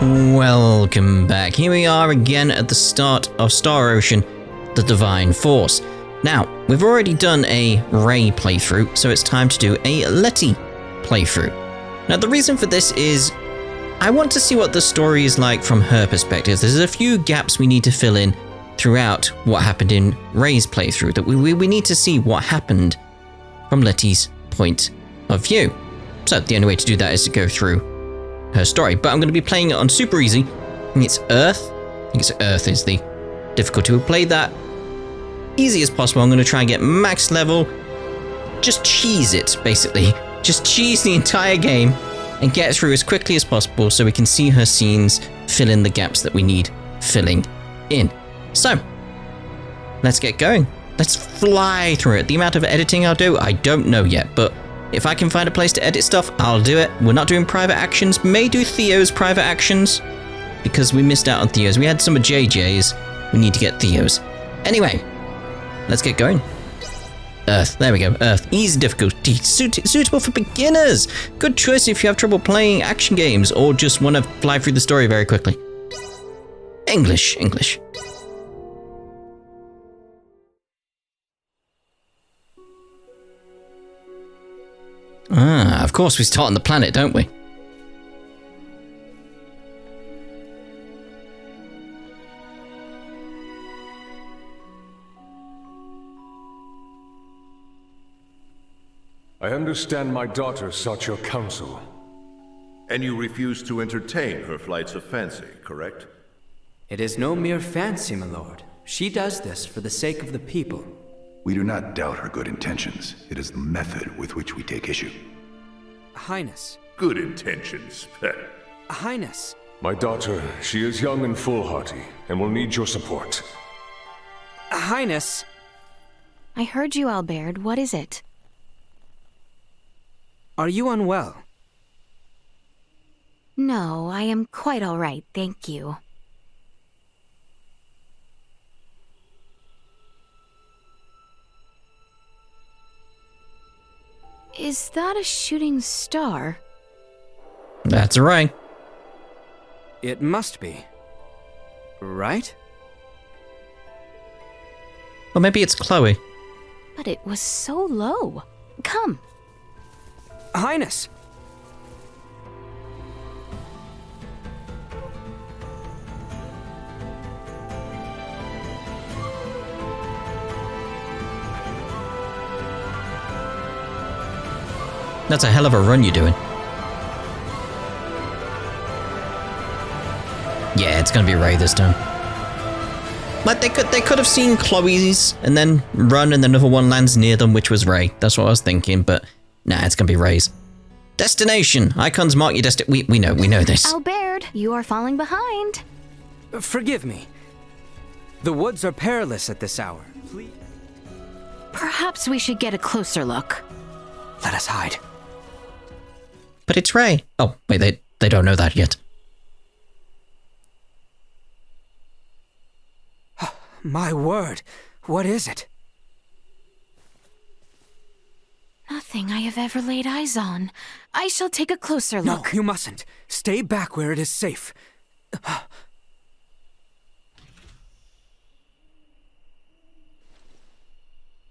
Welcome back. Here we are again at the start of Star Ocean, the Divine Force. Now, we've already done a Ray playthrough, so it's time to do a Letty playthrough. Now, the reason for this is I want to see what the story is like from her perspective. There's a few gaps we need to fill in throughout what happened in Ray's playthrough, that we need to see what happened from Letty's point of view. So the only way to do that is to go through her story, but I'm going to be playing it on super easy. I think it's Earth. I think it's Earth is the difficulty. We'll play that easy as possible. I'm going to try and get max level. Just cheese it, basically. Just cheese the entire game and get through as quickly as possible so we can see her scenes, fill in the gaps that we need filling in. So, let's get going. Let's fly through it. The amount of editing I'll do, I don't know yet, but if I can find a place to edit stuff, I'll do it. We're not doing private actions. May do Theo's private actions because we missed out on Theo's. We had some of JJ's. We need to get Theo's. Anyway, let's get going. Earth. There we go. Earth. Easy difficulty. Suitable for beginners. Good choice if you have trouble playing action games or just want to fly through the story very quickly. English. Ah, of course we start on the planet, don't we? I understand my daughter sought your counsel. And you refuse to entertain her flights of fancy, correct? It is no mere fancy, my lord. She does this for the sake of the people. We do not doubt her good intentions. It is the method with which we take issue. Highness. Good intentions. Highness. My daughter, she is young and foolhardy, and will need your support. Highness. I heard you, Albert. What is it? Are you unwell? No, I am quite all right, thank you. Is that a shooting star? That's right. It must be. Right? Or maybe it's Chloe. But it was so low. Come. Highness! That's a hell of a run you're doing. Yeah, it's gonna be Ray this time. But they could have seen Chloe's and then run and then another one lands near them, which was Ray. That's what I was thinking, but nah, it's gonna be Ray's. Destination! Icons mark your destination. We know this. Albert, you are falling behind. Forgive me. The woods are perilous at this hour. Please. Perhaps we should get a closer look. Let us hide. But it's Ray. Oh, wait, they don't know that yet. My word, what is it? Nothing I have ever laid eyes on. I shall take a closer look. No, you mustn't. Stay back where it is safe.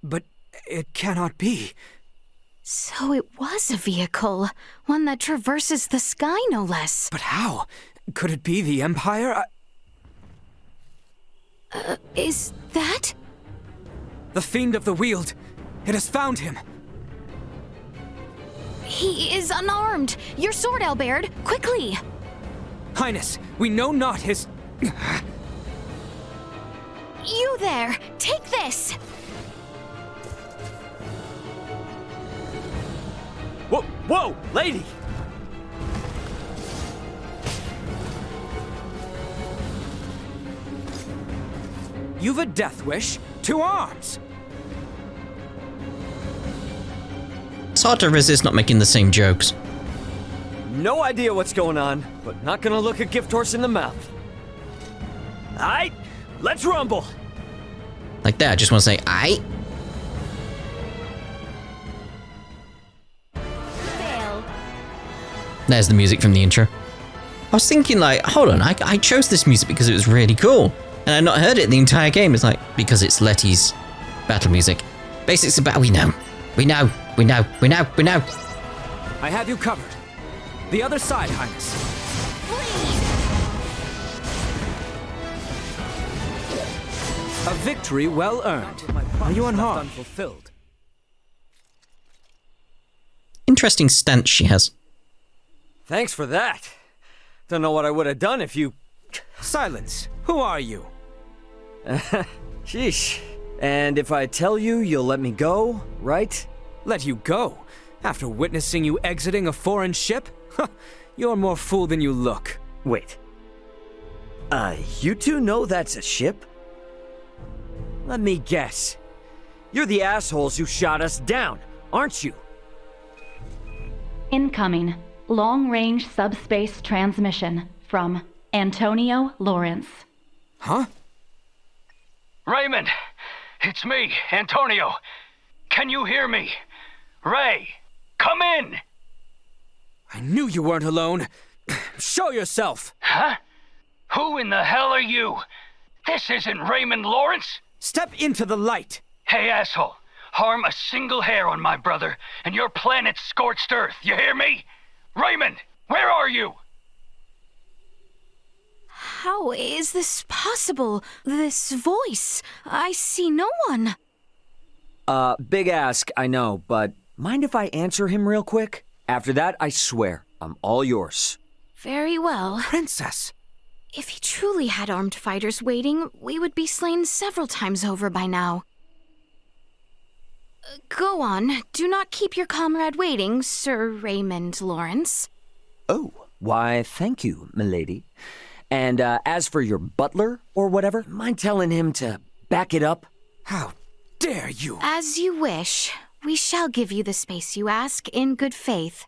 But it cannot be. So it was a vehicle. One that traverses the sky, no less. But how? Could it be the Empire? Is that? The Fiend of the Weald. It has found him. He is unarmed. Your sword, Albert. Quickly. Highness, we know not his... You there. Take this. Whoa, lady! You've a death wish. To arms! It's hard to resist not making the same jokes. No idea what's going on, but not gonna look a gift horse in the mouth. Aight, let's rumble! Like that, I just want to say, aight. Fail. There's the music from the intro. I was thinking like, hold on, I chose this music because it was really cool. And I'd not heard it the entire game. It's like, because it's Letty's battle music. Basics of battle, we know. We know. I have you covered. The other side, Highness. A victory well earned. Are you unharmed? Unfulfilled. Interesting stance she has. Thanks for that. Don't know what I would have done if you... Silence. Who are you? Sheesh. And if I tell you, you'll let me go, right? Let you go? After witnessing you exiting a foreign ship? You're more fool than you look. Wait. You two know that's a ship? Let me guess. You're the assholes who shot us down, aren't you? Incoming. Long-range subspace transmission from Antonio Lawrence. Huh? Raymond! It's me, Antonio. Can you hear me? Ray, come in! I knew you weren't alone. Show yourself! Huh? Who in the hell are you? This isn't Raymond Lawrence! Step into the light! Hey, asshole. Harm a single hair on my brother, and your planet's scorched earth, you hear me? Raymond, where are you? How is this possible? This voice? I see no one. Big ask, I know, but mind if I answer him real quick? After that, I swear, I'm all yours. Very well. Princess! If he truly had armed fighters waiting, we would be slain several times over by now. Go on. Do not keep your comrade waiting, Sir Raymond Lawrence. Oh, why, thank you, milady. And as for your butler, or whatever, mind telling him to back it up? How dare you! As you wish. We shall give you the space you ask in good faith.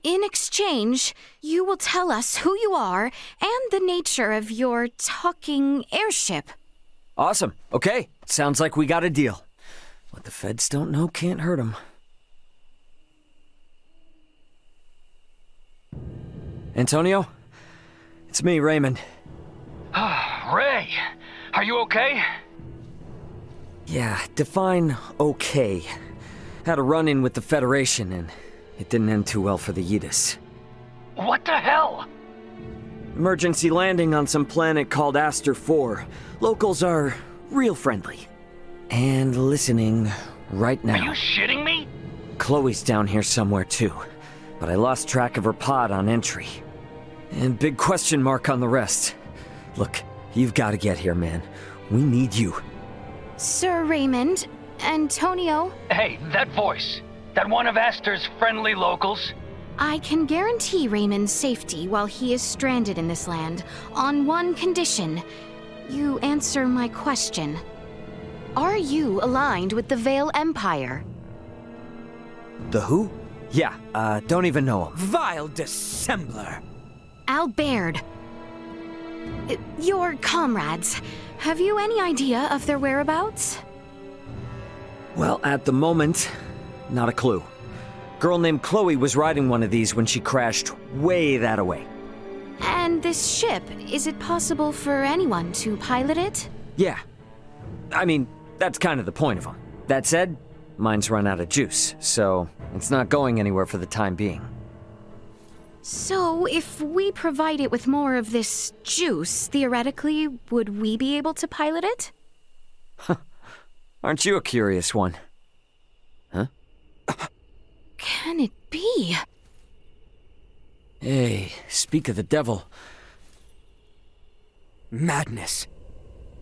In exchange, you will tell us who you are and the nature of your talking airship. Awesome. Okay, sounds like we got a deal. What the feds don't know can't hurt them. Antonio? It's me, Raymond. Ray, are you okay? Yeah, define okay. Had a run-in with the Federation, and it didn't end too well for the Yidis. What the hell? Emergency landing on some planet called Aster 4. Locals are real friendly. And listening right now. Are you shitting me? Chloe's down here somewhere too, but I lost track of her pod on entry. And big question mark on the rest. Look, you've got to get here, man. We need you. Sir Raymond, Antonio. Hey, that voice. That one of Aster's friendly locals? I can guarantee Raymond's safety while he is stranded in this land, on one condition. You answer my question. Are you aligned with the Vale Empire? The who? Yeah, don't even know him. Vile dissembler! Albert. Your comrades. Have you any idea of their whereabouts? Well, at the moment, not a clue. Girl named Chloe was riding one of these when she crashed way that away. And this ship, is it possible for anyone to pilot it? Yeah. I mean, that's kind of the point of them. That said, mine's run out of juice, so it's not going anywhere for the time being. So, if we provide it with more of this juice, theoretically, would we be able to pilot it? Aren't you a curious one? Huh? Can it be? Hey, speak of the devil. Madness.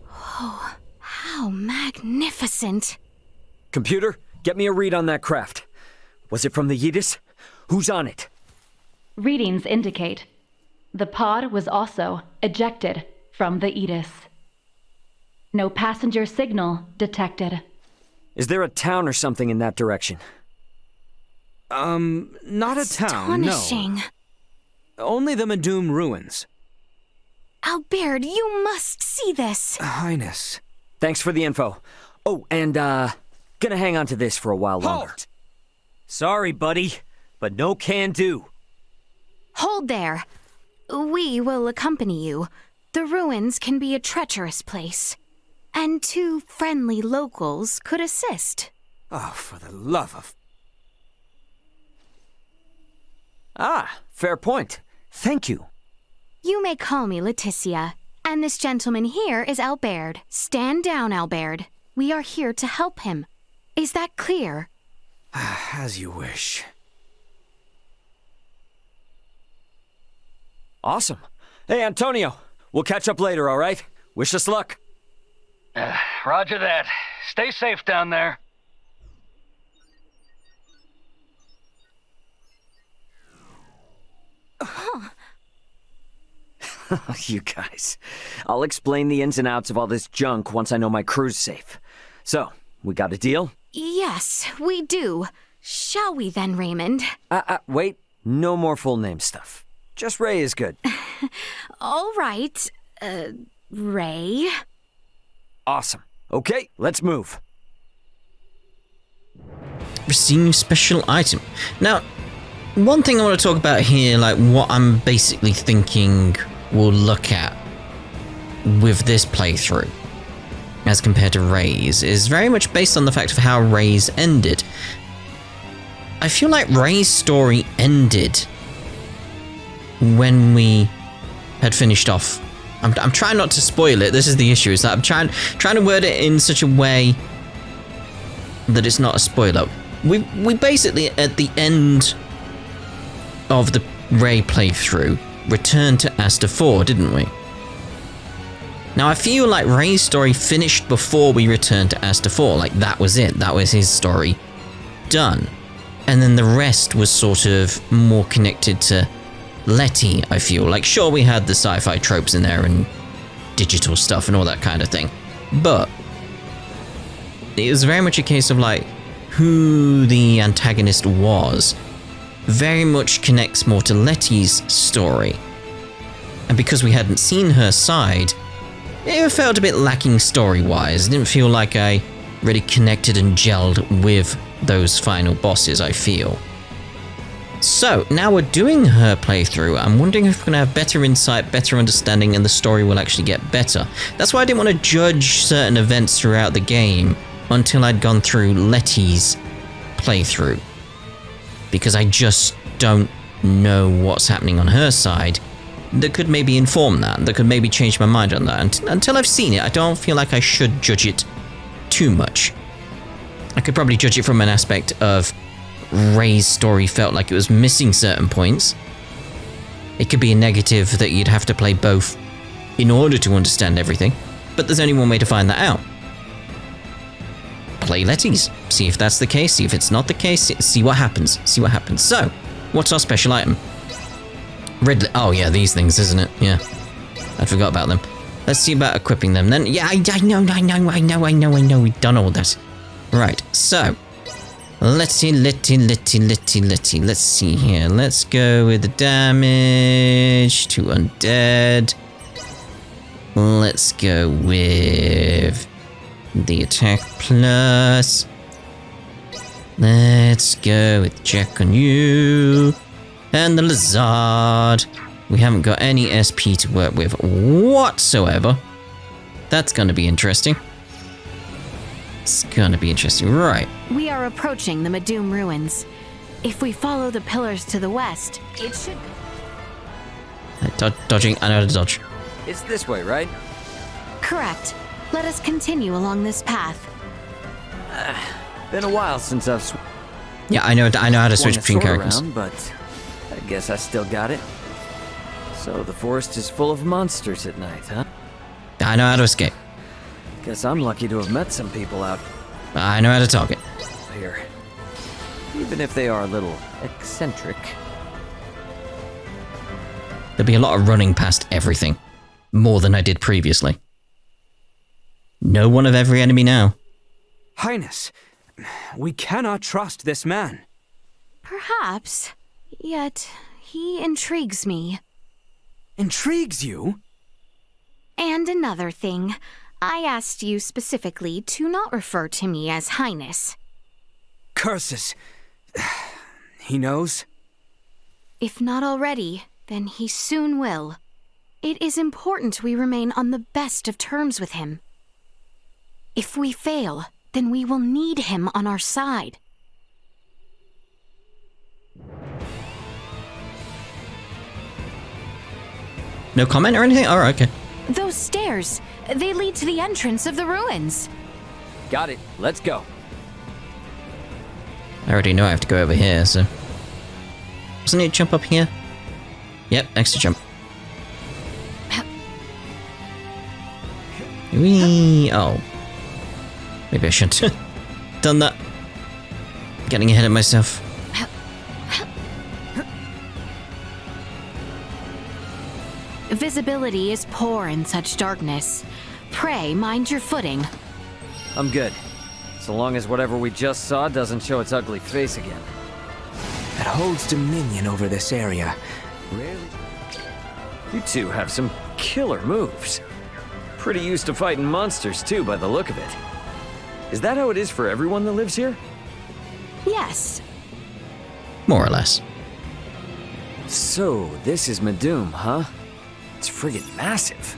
Oh, how magnificent. Computer, get me a read on that craft. Was it from the Yidis? Who's on it? Readings indicate the pod was also ejected from the Edis. No passenger signal detected. Is there a town or something in that direction? Not a town, no. Astonishing. Only the Medum ruins. Albert, you must see this. Highness. Thanks for the info. Oh, and, gonna hang on to this for a while longer. Halt! Sorry, buddy, but no can do. Hold there. We will accompany you. The ruins can be a treacherous place, and 2 friendly locals could assist. Oh, for the love of... Ah, fair point. Thank you. You may call me Laeticia, and this gentleman here is Albert. Stand down, Albert. We are here to help him. Is that clear? As you wish. Awesome. Hey, Antonio. We'll catch up later, all right? Wish us luck. Roger that. Stay safe down there. You guys. I'll explain the ins and outs of all this junk once I know my crew's safe. So, we got a deal? Yes, we do. Shall we then, Raymond? Wait. No more full name stuff. Just Ray is good. All right. Ray? Awesome. Okay, let's move. Receive special item. Now, one thing I want to talk about here, like what I'm basically thinking we'll look at with this playthrough as compared to Ray's, is very much based on the fact of how Ray's ended. I feel like Ray's story ended when we had finished off. I'm trying not to spoil it. This is the issue, is that I'm trying to word it in such a way that it's not a spoiler. We basically, at the end of the Ray playthrough, returned to Asta 4, didn't we? Now, I feel like Ray's story finished before we returned to Asta 4. Like, that was it. That was his story done. And then the rest was sort of more connected to Letty, I feel. Like, sure, we had the sci-fi tropes in there and digital stuff and all that kind of thing. But it was very much a case of, like, who the antagonist was very much connects more to Letty's story. And because we hadn't seen her side, it felt a bit lacking story-wise. It didn't feel like I really connected and gelled with those final bosses, I feel. So, now we're doing her playthrough. I'm wondering if we're going to have better insight, better understanding, and the story will actually get better. That's why I didn't want to judge certain events throughout the game until I'd gone through Letty's playthrough. Because I just don't know what's happening on her side that could maybe inform that could maybe change my mind on that. Until I've seen it, I don't feel like I should judge it too much. I could probably judge it from an aspect of Ray's story felt like it was missing certain points. It could be a negative that you'd have to play both in order to understand everything, but there's only one way to find that out. Play Letty's. See if that's the case, see if it's not the case, see what happens. So, what's our special item? Oh yeah, these things, isn't it? Yeah. I forgot about them. Let's see about equipping them then. Yeah, I know, we've done all that. Right, so let's see here. Let's go with the damage to undead. Let's go with the attack plus. Let's go with Jack on you. And the lizard. We haven't got any SP to work with whatsoever. That's gonna be interesting. It's gonna be interesting, right. We are approaching the Madum ruins. If we follow the pillars to the west, it should... Dodging, I know how to dodge. It's this way, right? Correct. Let us continue along this path. Been a while since I've Yeah, I know how to switch between characters. Around, but I guess I still got it. So the forest is full of monsters at night, huh? I know how to escape. Guess I'm lucky to have met some people out I know how to target. here. Even if they are a little eccentric. There'll be a lot of running past everything. More than I did previously. Know one of every enemy now. Highness, we cannot trust this man. Perhaps. Yet, he intrigues me. Intrigues you? And another thing. I asked you specifically to not refer to me as Highness. Curses. He knows? If not already, Then he soon will. It is important we remain on the best of terms with him. If we fail, then we will need him on our side. No comment or anything? Alright, okay. Those stairs, they lead to the entrance of the ruins. Got it. Let's go. I already know I have to go over here, so... Doesn't it jump up here? Yep, extra jump. Whee! Oh. Maybe I shouldn't have done that. Getting ahead of myself. Visibility is poor in such darkness. Pray mind your footing. I'm good. So long as whatever we just saw doesn't show its ugly face again. It holds dominion over this area. Rarely... You two have some killer moves. Pretty used to fighting monsters too, by the look of it. Is that how it is for everyone that lives here? Yes. More or less. So, this is Medum, huh? It's friggin' massive.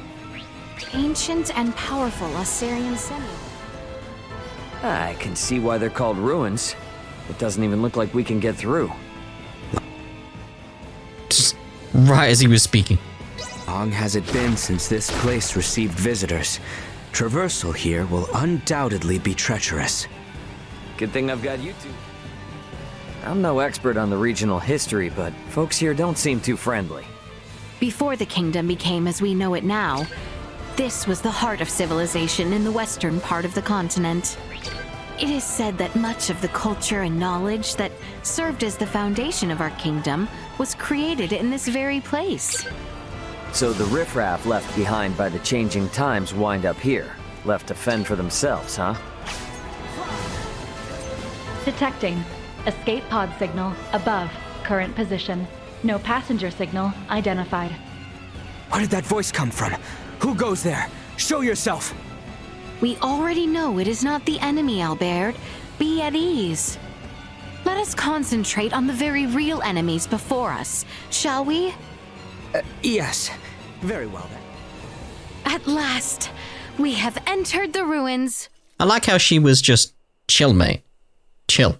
Ancient and powerful Assyrian semi. I can see why they're called ruins. It doesn't even look like we can get through. Just right as he was speaking. Long has it been since this place received visitors. Traversal here will undoubtedly be treacherous. Good thing I've got you two. I'm no expert on the regional history, but folks here don't seem too friendly. Before the kingdom became as we know it now, this was the heart of civilization in the western part of the continent. It is said that much of the culture and knowledge that served as the foundation of our kingdom was created in this very place. So the riffraff left behind by the changing times wind up here, left to fend for themselves, huh? Detecting. Escape pod signal above current position. No passenger signal identified. Where did that voice come from? Who goes there? Show yourself! We already know it is not the enemy, Albert. Be at ease. Let us concentrate on the very real enemies before us, shall we? Yes. Very well then. At last, we have entered the ruins. I like how she was just chill, mate. Chill.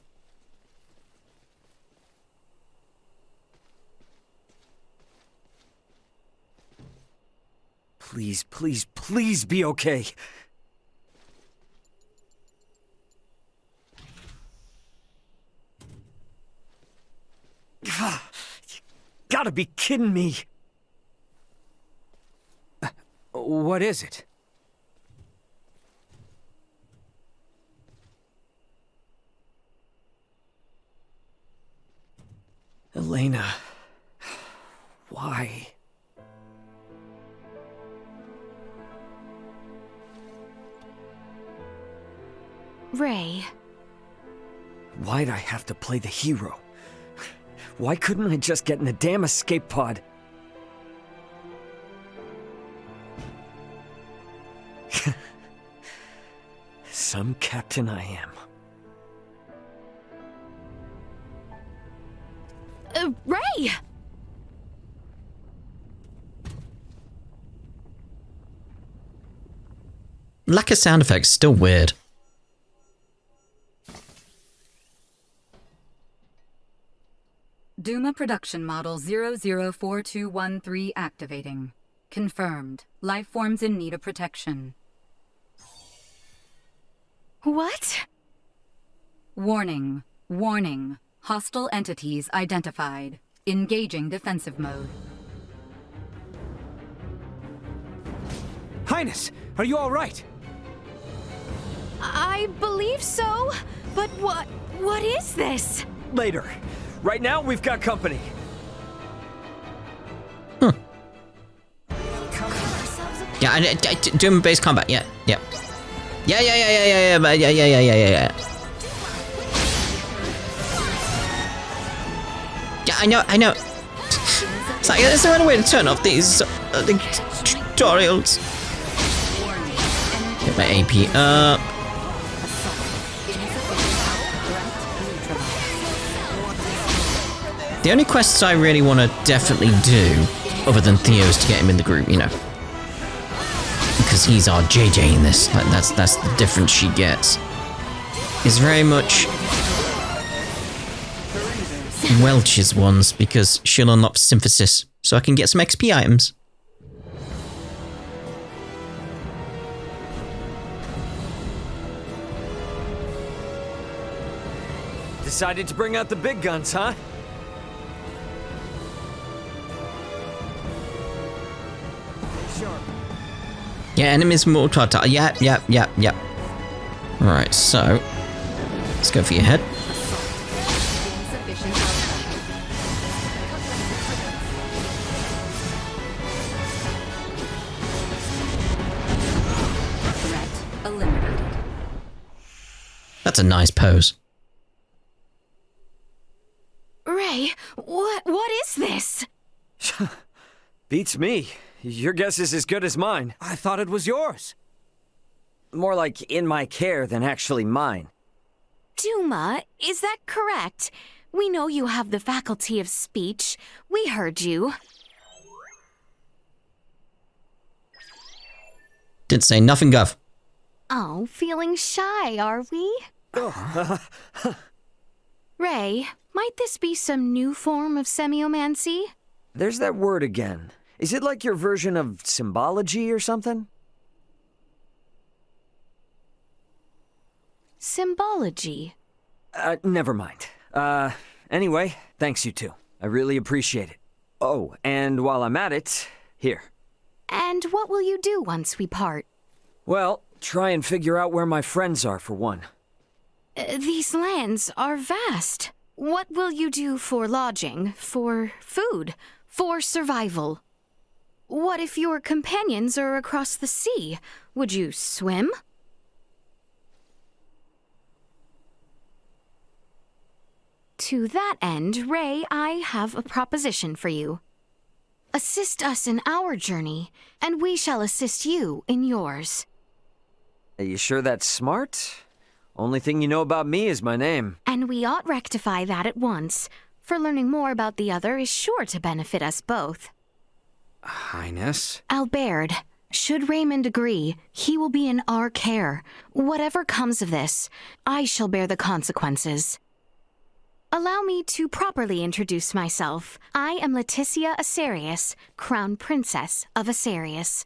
Please, please, please be okay. You gotta be kidding me. What is it? Elena. Why? Ray. Why'd I have to play the hero? Why couldn't I just get in a damn escape pod? Some captain I am. Ray! Lack of sound effects, still weird. DUMA production model 004213 activating. Confirmed. Life forms in need of protection. What? Warning. Warning. Hostile entities identified. Engaging defensive mode. Highness, are you all right? I believe so, but what is this? Later. Right now, we've got company. Yeah, doing base combat. Yeah. Yeah, yeah. Yeah, I know. It's like, there's no other way to turn off these tutorials. Get my AP up. The only quests I really want to definitely do, other than Theo's to get him in the group, you know. Because he's our JJ in this. Like, that's the difference she gets. Is very much Welch's ones, because she'll unlock synthesis, so I can get some XP items. Decided to bring out the big guns, huh? Sure. Yeah, enemies more tartar. Yeah. Right, so let's go for your head. Threat eliminated. That's a nice pose. Ray, what is this? Beats me. Your guess is as good as mine. I thought it was yours. More like in my care than actually mine. DUMA, is that correct? We know you have the faculty of speech. We heard you. Didn't say nothing, Gov. Oh, feeling shy, are we? Ray, might this be some new form of semiomancy? There's that word again. Is it like your version of symbology or something? Symbology. Never mind. Anyway, thanks you two. I really appreciate it. Oh, and while I'm at it, here. And what will you do once we part? Well, try and figure out where my friends are, for one. These lands are vast. What will you do for lodging, for food, for survival? What if your companions are across the sea? Would you swim? To that end, Ray, I have a proposition for you. Assist us in our journey, and we shall assist you in yours. Are you sure that's smart? Only thing you know about me is my name. And we ought rectify that at once, for learning more about the other is sure to benefit us both. Highness? Albert, should Raymond agree, he will be in our care. Whatever comes of this, I shall bear the consequences. Allow me to properly introduce myself. I am Laeticia Asarius, Crown Princess of Asarius.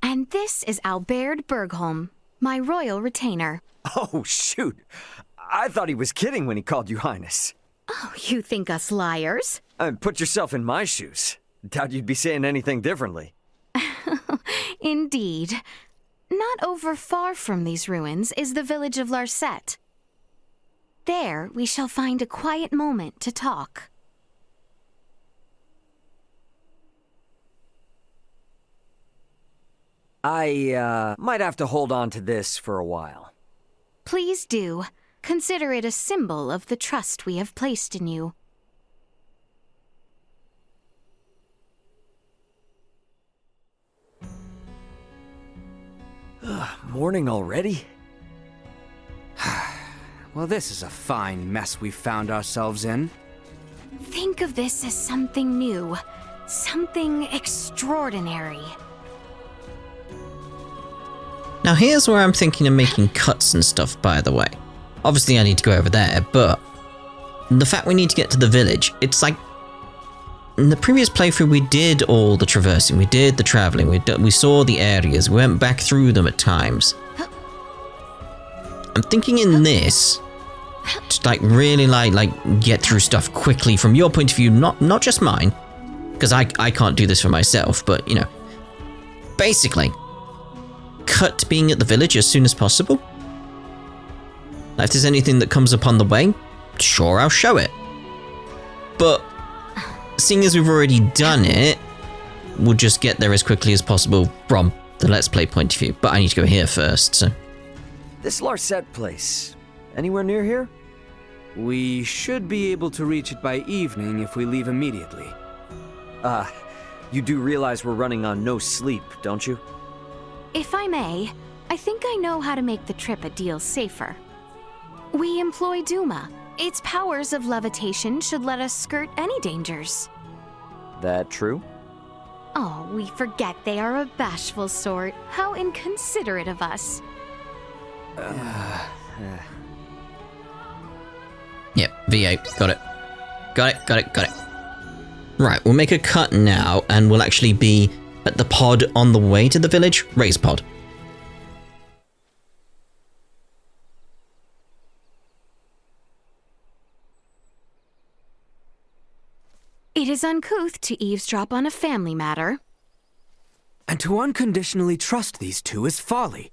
And this is Albert Bergholm, my royal retainer. Oh, shoot. I thought he was kidding when he called you Highness. Oh, you think us liars? Put yourself in my shoes. Doubt you'd be saying anything differently. Indeed. Not over far from these ruins is the village of Larset. There we shall find a quiet moment to talk. I, might have to hold on to this for a while. Please do. Consider it a symbol of the trust we have placed in you. Morning already? Well, this is a fine mess we've found ourselves in. Think of this as something new, something extraordinary. Now here's where I'm thinking of making cuts and stuff, by the way. Obviously I need to go over there, but the fact we need to get to the village, it's like in the previous playthrough we did all the traversing, we did the traveling, we saw the areas, we went back through them at times. I'm thinking in this, to like really like get through stuff quickly from your point of view, not just mine, because I can't do this for myself, but you know, basically, cut to being at the village as soon as possible. Now, if there's anything that comes up on the way, sure, I'll show it. But seeing as we've already done it, we'll just get there as quickly as possible from the Let's Play point of view. But I need to go here first, so... This Larset place, anywhere near here? We should be able to reach it by evening if we leave immediately. You do realize we're running on no sleep, don't you? If I may, I think I know how to make the trip a deal safer. We employ DUMA, Its powers of levitation should let us skirt any dangers. That true? Oh, we forget they are a bashful sort. How inconsiderate of us. Yep, V8. Got it. Got it. Right, we'll make a cut now, and we'll actually be at the pod on the way to the village. Ray's pod. It is uncouth to eavesdrop on a family matter. And to unconditionally trust these two is folly.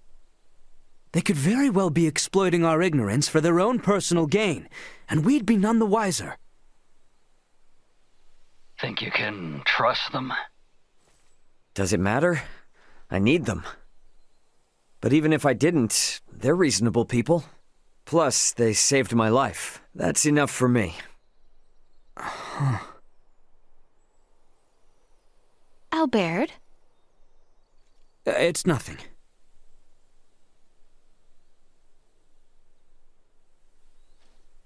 They could very well be exploiting our ignorance for their own personal gain, and we'd be none the wiser. Think you can trust them? Does it matter? I need them. But even if I didn't, they're reasonable people. Plus, they saved my life. That's enough for me. Albert? It's nothing.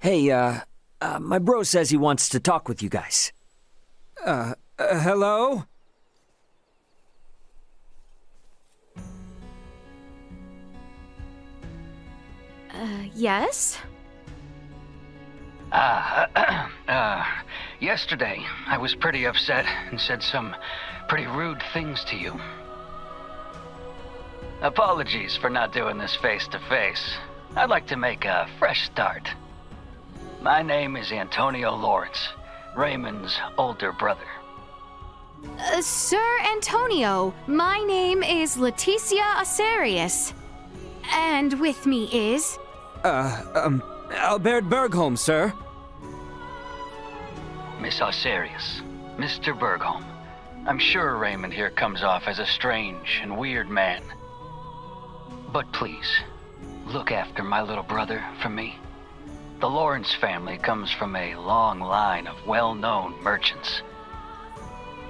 Hey, my bro says he wants to talk with you guys. Hello? Yes? Yesterday, I was pretty upset and said some pretty rude things to you. Apologies for not doing this face-to-face. I'd like to make a fresh start. My name is Antonio Lawrence, Raymond's older brother. Sir Antonio, my name is Laeticia Asarius. And with me is... Albert Bergholm, sir. Miss Asarius, Mr. Bergholm. I'm sure Raymond here comes off as a strange and weird man. But please, look after my little brother for me. The Lawrence family comes from a long line of well-known merchants.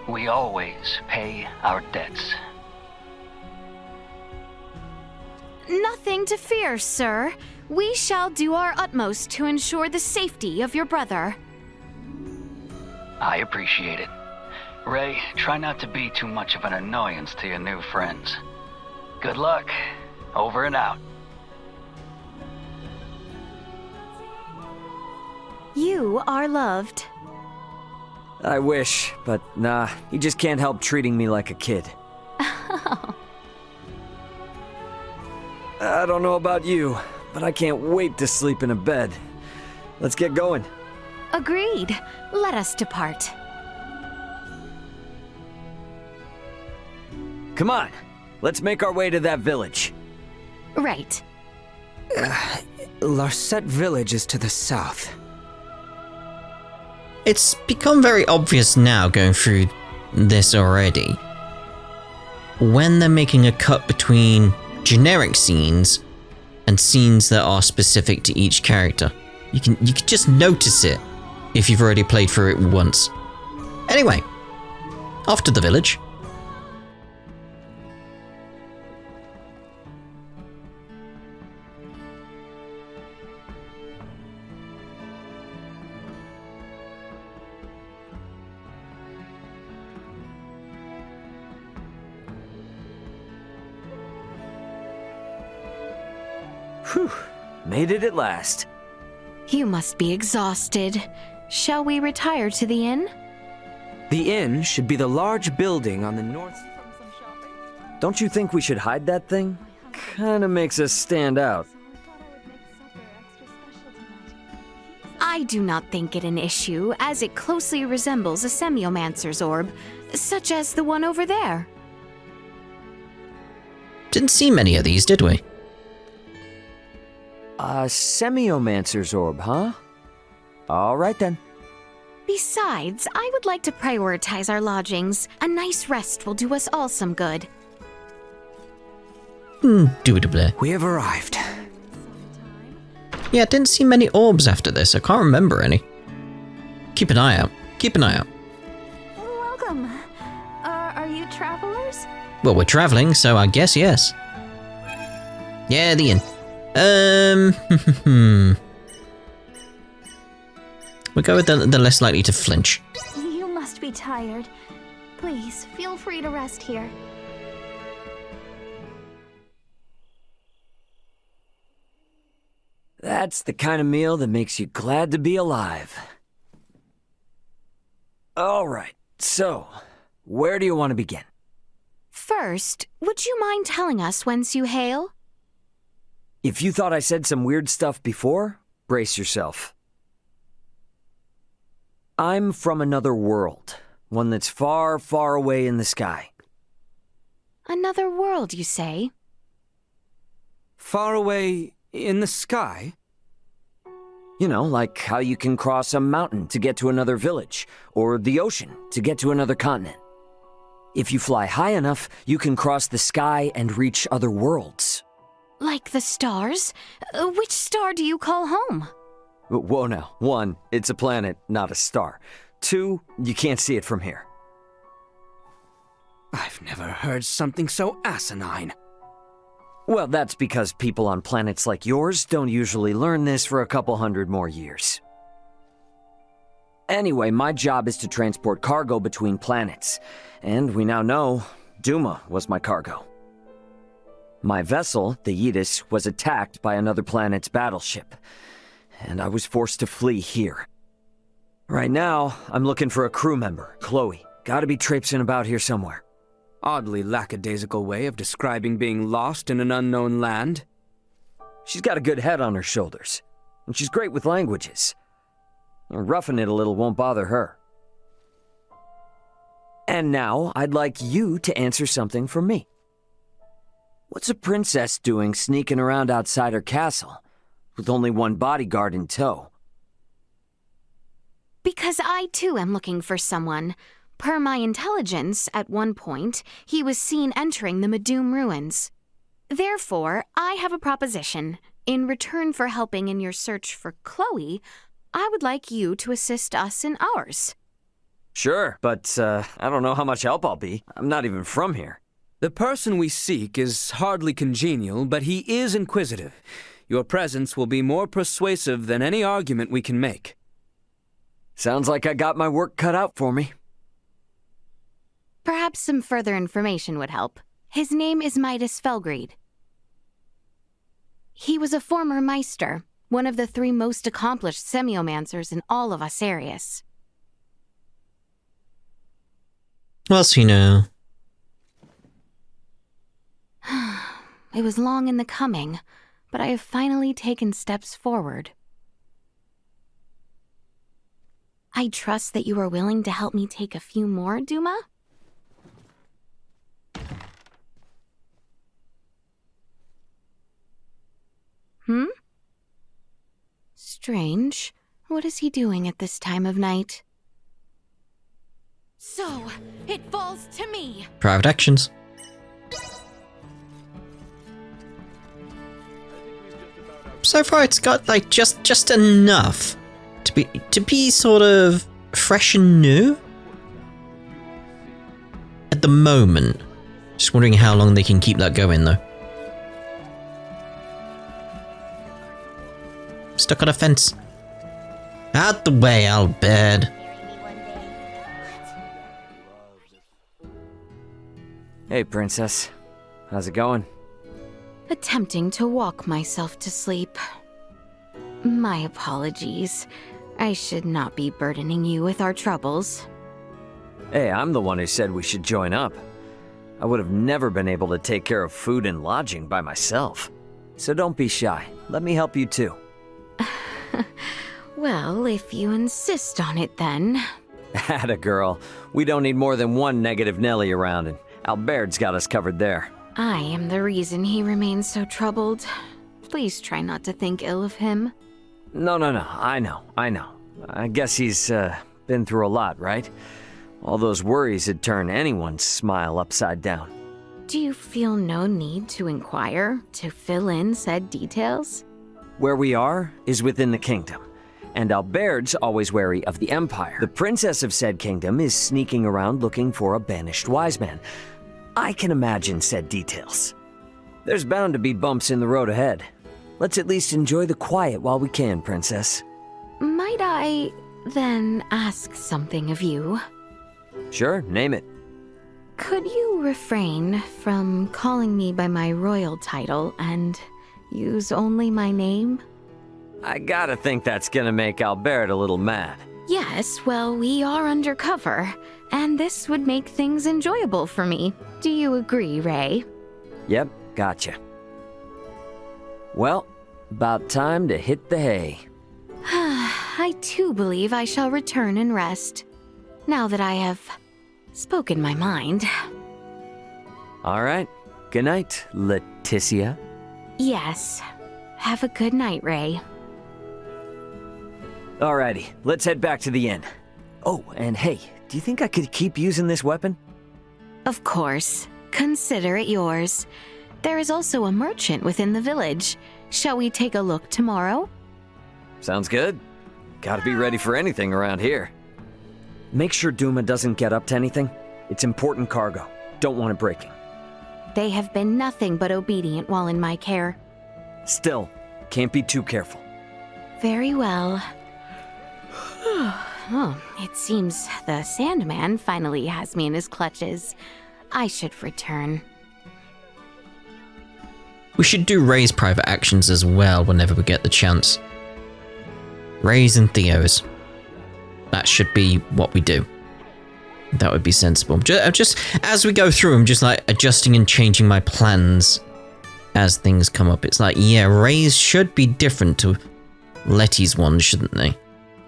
We always pay our debts. Nothing to fear, sir. We shall do our utmost to ensure the safety of your brother. I appreciate it. Ray, try not to be too much of an annoyance to your new friends. Good luck. Over and out. You are loved. I wish, but nah, he just can't help treating me like a kid. I don't know about you, but I can't wait to sleep in a bed. Let's get going. Agreed. Let us depart. Come on, let's make our way to that village. Right. Larset village is to the south. It's become very obvious now going through this already. When they're making a cut between generic scenes and scenes that are specific to each character. You can just notice it if you've already played through it once. Anyway, off to the village. Whew, made it at last. You must be exhausted. Shall we retire to the inn? The inn should be the large building on the north... Don't you think we should hide that thing? Kinda makes us stand out. I do not think it an issue, as it closely resembles a semiomancer's orb, such as the one over there. Didn't see many of these, did we? A semiomancer's orb, huh? All right then. Besides, I would like to prioritize our lodgings. A nice rest will do us all some good. Indubitably. We have arrived. Yeah, didn't see many orbs after this. I can't remember any. Keep an eye out. Keep an eye out. Welcome. Are you travelers? Well, we're traveling, so I guess yes. Yeah, the inn. We'll go with the less likely to flinch. You must be tired. Please, feel free to rest here. That's the kind of meal that makes you glad to be alive. Alright, so, where do you want to begin? First, would you mind telling us whence you hail? If you thought I said some weird stuff before, brace yourself. I'm from another world, one that's far, far away in the sky. Another world, you say? Far away in the sky? You know, like how you can cross a mountain to get to another village, or the ocean to get to another continent. If you fly high enough, you can cross the sky and reach other worlds. Like the stars? Which star do you call home? Whoa now. 1, it's a planet, not a star. 2, you can't see it from here. I've never heard something so asinine. Well, that's because people on planets like yours don't usually learn this for a couple hundred more years. Anyway, my job is to transport cargo between planets, and we now know DUMA was my cargo. My vessel, the Aegis, was attacked by another planet's battleship, and I was forced to flee here. Right now, I'm looking for a crew member, Chloe. Gotta be traipsing about here somewhere. Oddly lackadaisical way of describing being lost in an unknown land. She's got a good head on her shoulders, and she's great with languages. Roughing it a little won't bother her. And now, I'd like you to answer something for me. What's a princess doing sneaking around outside her castle, with only one bodyguard in tow? Because I too am looking for someone. Per my intelligence, at one point, he was seen entering the Medum ruins. Therefore, I have a proposition. In return for helping in your search for Chloe, I would like you to assist us in ours. Sure, but I don't know how much help I'll be. I'm not even from here. The person we seek is hardly congenial, but he is inquisitive. Your presence will be more persuasive than any argument we can make. Sounds like I got my work cut out for me. Perhaps some further information would help. His name is Midas Felgreed. He was a former Meister, one of the 3 most accomplished semiomancers in all of Asarius. What else do you know? It was long in the coming, but I have finally taken steps forward. I trust that you are willing to help me take a few more, DUMA? Strange. What is he doing at this time of night? So, it falls to me. Private actions. So far, it's got like just enough to be sort of fresh and new at the moment. Just wondering how long they can keep that going, though. Stuck on a fence. Out the way, Albert. Hey, Princess. How's it going? Attempting to walk myself to sleep. My apologies. I should not be burdening you with our troubles. Hey, I'm the one who said we should join up. I would have never been able to take care of food and lodging by myself. So don't be shy. Let me help you too. Well, if you insist on it then. Atta girl. We don't need more than one negative Nelly around, and Albert's got us covered there. I am the reason he remains so troubled. Please try not to think ill of him. No. I know. I guess he's been through a lot, right? All those worries would turn anyone's smile upside down. Do you feel no need to inquire, to fill in said details? Where we are is within the kingdom, and Albert's always wary of the Empire. The princess of said kingdom is sneaking around looking for a banished wise man. I can imagine said details. There's bound to be bumps in the road ahead. Let's at least enjoy the quiet while we can, Princess. Might I, then ask something of you? Sure, name it. Could you refrain from calling me by my royal title and use only my name? I gotta think that's gonna make Albert a little mad. Yes, well, we are undercover, and this would make things enjoyable for me. Do you agree, Ray? Yep, gotcha. Well, about time to hit the hay. I too believe I shall return and rest, now that I have spoken my mind. All right. Good night, Laeticia. Yes. Have a good night, Ray. Alrighty, let's head back to the inn. Oh, and hey, do you think I could keep using this weapon? Of course. Consider it yours. There is also a merchant within the village. Shall we take a look tomorrow? Sounds good. Gotta be ready for anything around here. Make sure DUMA doesn't get up to anything. It's important cargo. Don't want it breaking. They have been nothing but obedient while in my care. Still, can't be too careful. Very well. Oh, it seems the Sandman finally has me in his clutches. I should return. We should do Ray's private actions as well whenever we get the chance. Ray's and Theo's. That should be what we do. That would be sensible. Just as we go through, I'm just like adjusting and changing my plans as things come up. It's like, yeah, Ray's should be different to Letty's one, shouldn't they?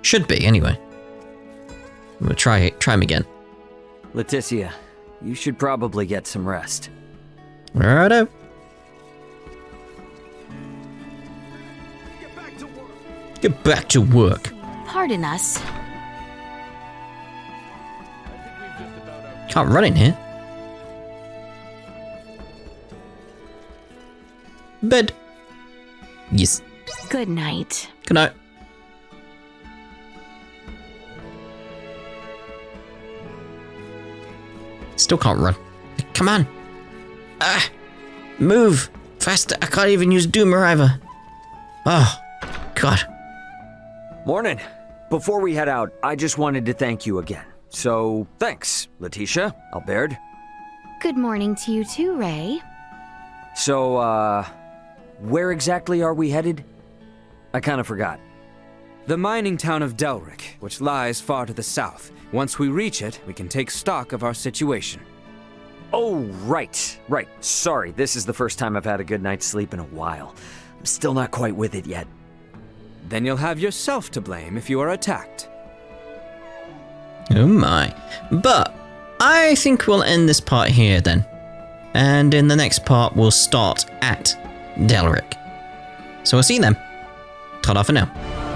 Should be, anyway. We'll try him again. Laeticia, you should probably get some rest. Righto. Get back to work. Pardon us. Can't run in here. Bed. Yes. Good night. Good night. Still can't run. Come on. Ah! Move! Faster. I can't even use DUMA either. Oh, God. Morning. Before we head out, I just wanted to thank you again. So, thanks, Laeticia, Albert. Good morning to you too, Ray. So, where exactly are we headed? I kind of forgot. The mining town of Delric, which lies far to the south. Once we reach it, we can take stock of our situation. Oh, right. Sorry, this is the first time I've had a good night's sleep in a while. I'm still not quite with it yet. Then you'll have yourself to blame if you are attacked. Oh my. But I think we'll end this part here then. And in the next part, we'll start at Delric. So we'll see you then. Ta-da for now.